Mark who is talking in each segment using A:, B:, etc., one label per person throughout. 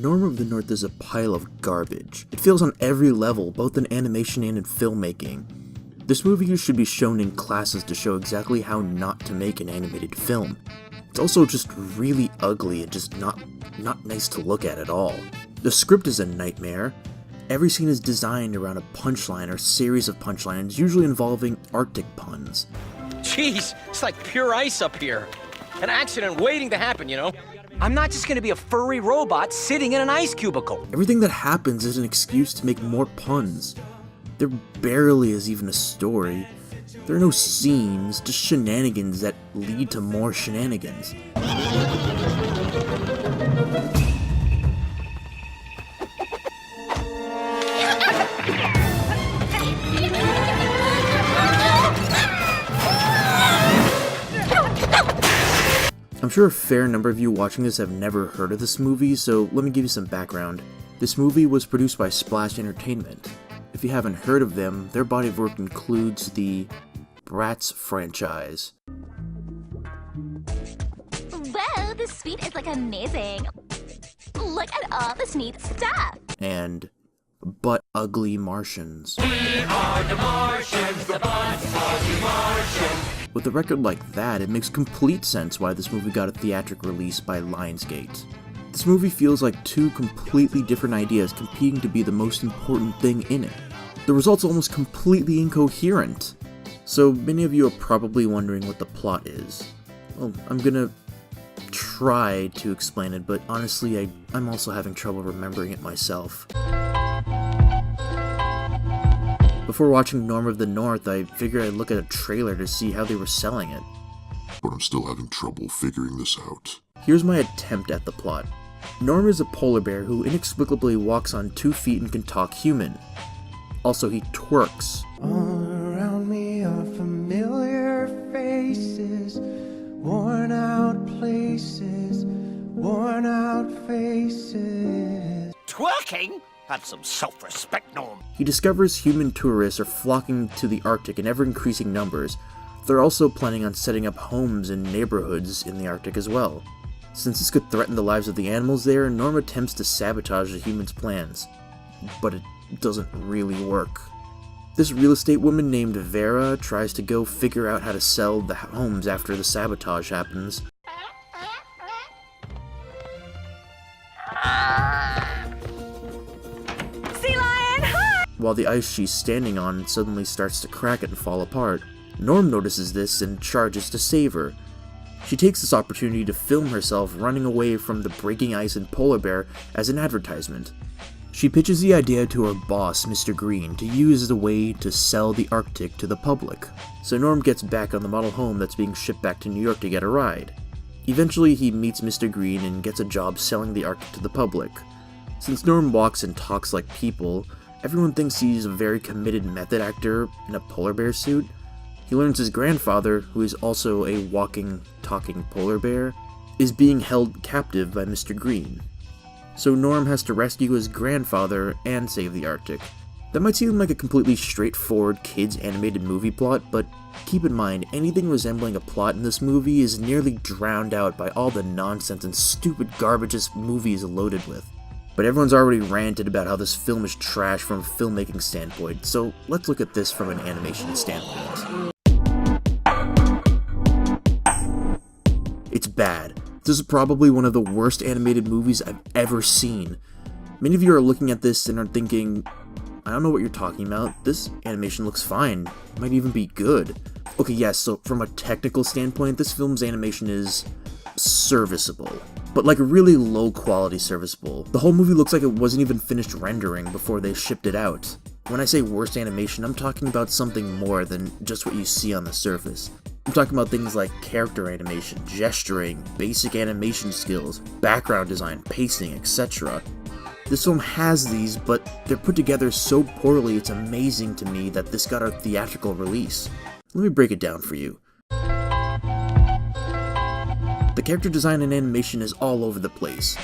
A: Norm of the North is a pile of garbage. It fails on every level, both in animation and in filmmaking. This movie should be shown in classes to show exactly how not to make an animated film. It's also just really ugly and just not nice to look at all. The script is a nightmare. Every scene is designed around a punchline or series of punchlines, usually involving Arctic puns.
B: Jeez, it's like pure ice up here. An accident waiting to happen, you know? I'm not just gonna be a furry robot sitting in an ice cubicle.
A: Everything that happens is an excuse to make more puns. There barely is even a story. There are no scenes, just shenanigans that lead to more shenanigans. I'm sure a fair number of you watching this have never heard of this movie, so let me give you some background. This movie was produced by Splash Entertainment. If you haven't heard of them, their body of work includes the Bratz franchise.
C: Wow, this suite is like amazing. Look at all this neat stuff.
A: And Butt Ugly Martians.
D: We are the Martians, the Butt Ugly Martians.
A: With a record like that, it makes complete sense why this movie got a theatric release by Lionsgate. This movie feels like two completely different ideas competing to be the most important thing in it. The result's almost completely incoherent. So many of you are probably wondering what the plot is. Well, I'm gonna try to explain it, but honestly, I'm also having trouble remembering it myself. Before watching Norm of the North, I figured I'd look at a trailer to see how they were selling it.
E: But I'm still having trouble figuring this out.
A: Here's my attempt at the plot. Norm is a polar bear who inexplicably walks on 2 feet and can talk human. Also, he twerks.
F: All around me are familiar faces, worn out places, worn out faces.
D: Twerking? Have some self-respect, Norm.
A: He discovers human tourists are flocking to the Arctic in ever-increasing numbers. They're also planning on setting up homes and neighborhoods in the Arctic as well. Since this could threaten the lives of the animals there, Norm attempts to sabotage the humans' plans. But it doesn't really work. This real estate woman named Vera tries to go figure out how to sell the homes after the sabotage happens.
C: Sea lion, hi!
A: While the ice she's standing on suddenly starts to crack and fall apart. Norm notices this and charges to save her. She takes this opportunity to film herself running away from the breaking ice and polar bear as an advertisement. She pitches the idea to her boss, Mr. Green, to use as a way to sell the Arctic to the public. So Norm gets back on the model home that's being shipped back to New York to get a ride. Eventually, he meets Mr. Green and gets a job selling the Arctic to the public. Since Norm walks and talks like people, everyone thinks he's a very committed method actor in a polar bear suit. He learns his grandfather, who is also a walking, talking polar bear, is being held captive by Mr. Green. So Norm has to rescue his grandfather and save the Arctic. That might seem like a completely straightforward kids animated movie plot, but keep in mind, anything resembling a plot in this movie is nearly drowned out by all the nonsense and stupid garbage this movie is loaded with. But everyone's already ranted about how this film is trash from a filmmaking standpoint, so let's look at this from an animation standpoint. It's bad. This is probably one of the worst animated movies I've ever seen. Many of you are looking at this and are thinking, I don't know what you're talking about, this animation looks fine, it might even be good. Okay, yes, so from a technical standpoint, this film's animation is serviceable, but like really low quality serviceable. The whole movie looks like it wasn't even finished rendering before they shipped it out. When I say worst animation, I'm talking about something more than just what you see on the surface. I'm talking about things like character animation, gesturing, basic animation skills, background design, pacing, etc. This film has these, but they're put together so poorly it's amazing to me that this got a theatrical release. Let me break it down for you. The character design and animation is all over the place.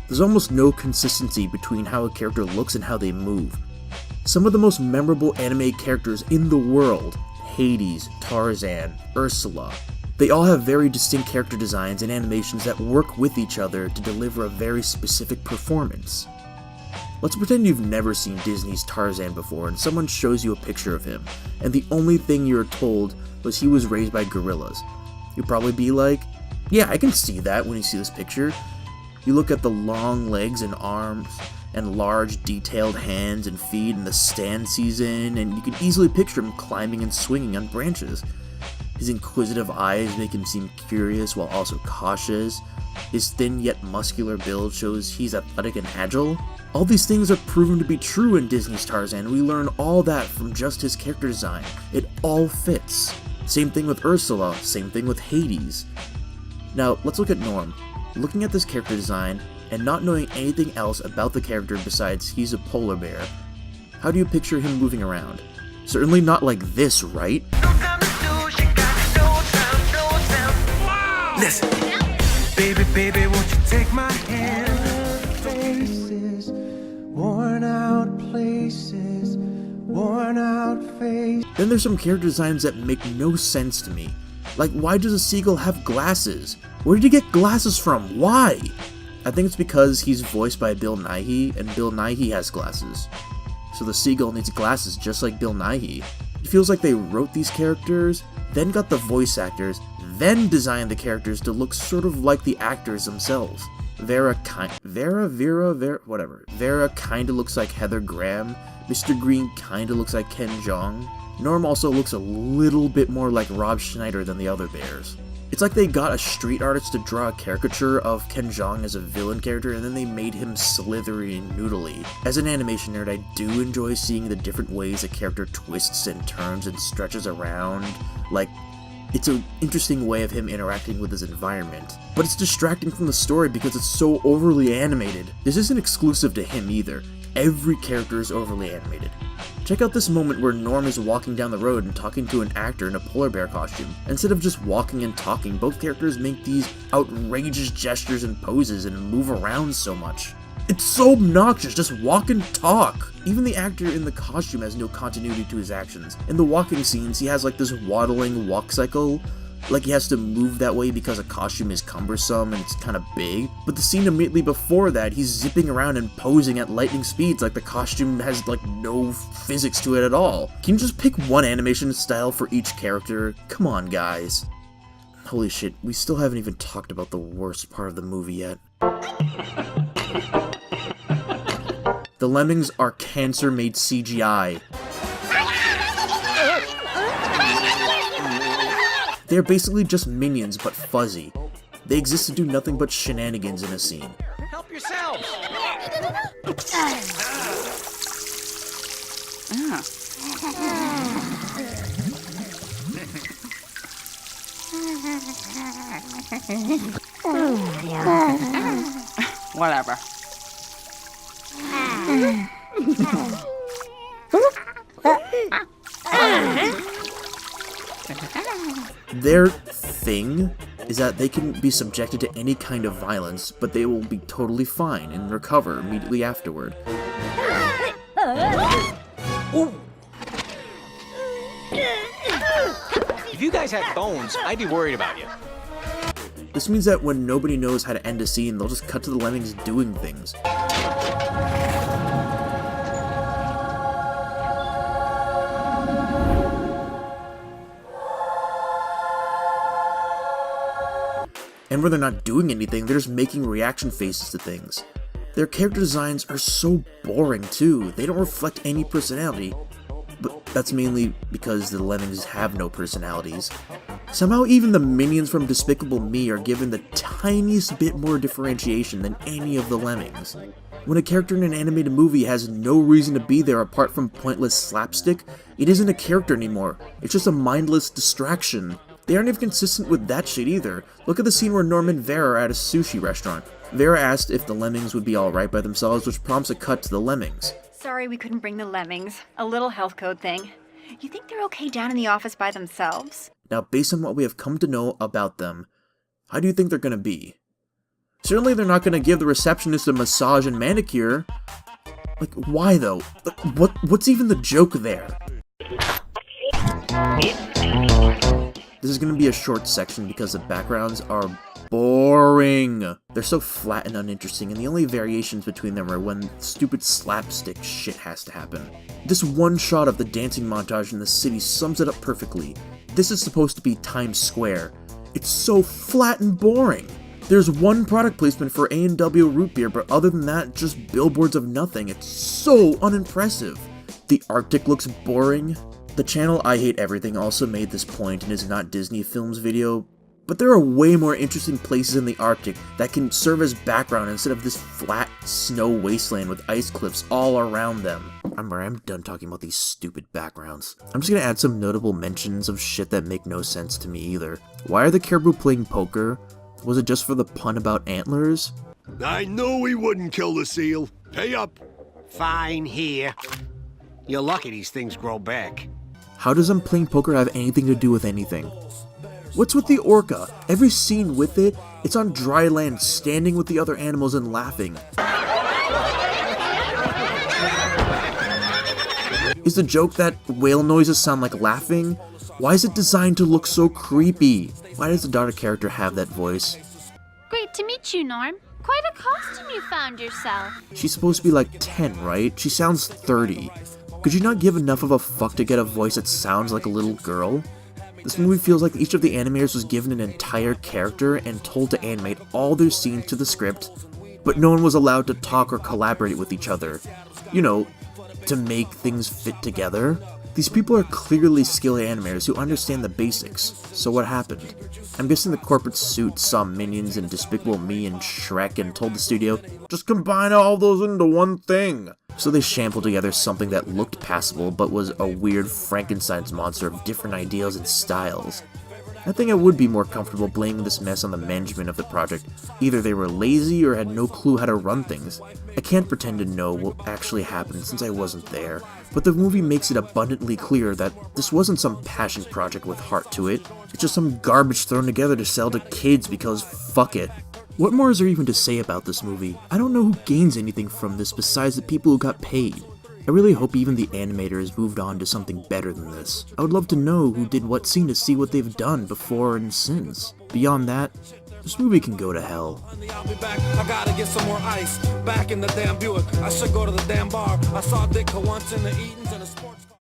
A: There's almost no consistency between how a character looks and how they move. Some of the most memorable anime characters in the world, Hades, Tarzan, Ursula, They all have very distinct character designs and animations that work with each other to deliver a very specific performance. Let's pretend you've never seen Disney's Tarzan before and someone shows you a picture of him, and the only thing you're told was he was raised by gorillas. You'd probably be like, yeah, I can see that when you see this picture. You look at the long legs and arms, and large detailed hands and feet and the stand he's in, and you can easily picture him climbing and swinging on branches. His inquisitive eyes make him seem curious while also cautious. His thin yet muscular build shows he's athletic and agile. All these things are proven to be true in Disney's Tarzan. We learn all that from just his character design. It all fits. Same thing with Ursula, same thing with Hades. Now, let's look at Norm. Looking at this character design, and not knowing anything else about the character besides he's a polar bear, how do you picture him moving around? Certainly not like this, right?
F: Listen. Baby, baby, won't you take my hand? Faces, worn out places, worn out faces.
A: Then there's some character designs that make no sense to me. Like, why does a seagull have glasses? Where did he get glasses from? Why? I think it's because he's voiced by Bill Nighy, and Bill Nighy has glasses. So the seagull needs glasses just like Bill Nighy. It feels like they wrote these characters, then got the voice actors, then designed the characters to look sort of like the actors themselves. Vera kinda looks like Heather Graham. Mr. Green kinda looks like Ken Jeong. Norm also looks a little bit more like Rob Schneider than the other bears. It's like they got a street artist to draw a caricature of Ken Jeong as a villain character and then they made him slithery and noodly. As an animation nerd, I do enjoy seeing the different ways a character twists and turns and stretches around. Like, it's an interesting way of him interacting with his environment. But it's distracting from the story because it's so overly animated. This isn't exclusive to him either. Every character is overly animated. Check out this moment where Norm is walking down the road and talking to an actor in a polar bear costume. Instead of just walking and talking, both characters make these outrageous gestures and poses and move around so much. It's so obnoxious, just walk and talk! Even the actor in the costume has no continuity to his actions. In the walking scenes, he has like this waddling walk cycle, like he has to move that way because a costume is cumbersome and it's kind of big. But the scene immediately before that, he's zipping around and posing at lightning speeds like the costume has like no physics to it at all. Can you just pick one animation style for each character? Come on, guys. Holy shit, we still haven't even talked about the worst part of the movie yet. The lemmings are cancer-made CGI. They're basically just minions, but fuzzy. They exist to do nothing but shenanigans in a scene.
B: Help yourselves!
G: Whatever.
A: Their thing is that they can be subjected to any kind of violence, but they will be totally fine and recover immediately afterward.
B: Ooh. If you guys had phones, I'd be worried about you.
A: This means that when nobody knows how to end a scene, they'll just cut to the lemmings doing things. And when they're not doing anything, they're just making reaction faces to things. Their character designs are so boring too. They don't reflect any personality, but that's mainly because the lemmings have no personalities. Somehow even the minions from Despicable Me are given the tiniest bit more differentiation than any of the lemmings. When a character in an animated movie has no reason to be there apart from pointless slapstick, it isn't a character anymore. It's just a mindless distraction. They aren't even consistent with that shit either. Look at the scene where Norm and Vera are at a sushi restaurant. Vera asked if the lemmings would be alright by themselves, which prompts a cut to the lemmings.
H: Sorry we couldn't bring the lemmings. A little health code thing. You think they're okay down in the office by themselves?
A: Now, based on what we have come to know about them, how do you think they're gonna be? Certainly they're not gonna give the receptionist a massage and manicure. Like, why though? What's even the joke there? This is going to be a short section because the backgrounds are boring. They're so flat and uninteresting, and the only variations between them are when stupid slapstick shit has to happen. This one shot of the dancing montage in the city sums it up perfectly. This is supposed to be Times Square. It's so flat and boring. There's one product placement for A&W root beer, but other than that, just billboards of nothing. It's so unimpressive. The Arctic looks boring. The channel I Hate Everything also made this point in his Not Disney Films video, but there are way more interesting places in the Arctic that can serve as background instead of this flat snow wasteland with ice cliffs all around them. I'm done talking about these stupid backgrounds. I'm just gonna add some notable mentions of shit that make no sense to me either. Why are the caribou playing poker? Was it just for the pun about antlers?
G: I knew he wouldn't kill the seal. Pay up.
I: Fine, here. You're lucky these things grow back.
A: How does them playing poker have anything to do with anything? What's with the orca? Every scene with it, it's on dry land standing with the other animals and laughing. Is the joke that whale noises sound like laughing? Why is it designed to look so creepy? Why does the daughter character have that voice?
C: Great to meet you, Norm. Quite a costume you found yourself.
A: She's supposed to be like 10, right? She sounds 30. Could you not give enough of a fuck to get a voice that sounds like a little girl? This movie feels like each of the animators was given an entire character and told to animate all their scenes to the script, but no one was allowed to talk or collaborate with each other. You know, to make things fit together. These people are clearly skilled animators who understand the basics, so what happened? I'm guessing the corporate suit saw Minions and Despicable Me and Shrek and told the studio, just combine all those into one thing. So they shambled together something that looked passable but was a weird Frankenstein's monster of different ideals and styles. I think I would be more comfortable blaming this mess on the management of the project. Either they were lazy or had no clue how to run things. I can't pretend to know what actually happened since I wasn't there, but the movie makes it abundantly clear that this wasn't some passion project with heart to it. It's just some garbage thrown together to sell to kids because fuck it. What more is there even to say about this movie? I don't know who gains anything from this besides the people who got paid. I really hope even the animator has moved on to something better than this. I would love to know who did what scene to see what they've done before and since. Beyond that, this movie can go to hell.
F: I'll be back. I gotta get some more ice. Back in the damn Buick. I should go to the damn bar. I saw Dick once in the Eatons and the sports.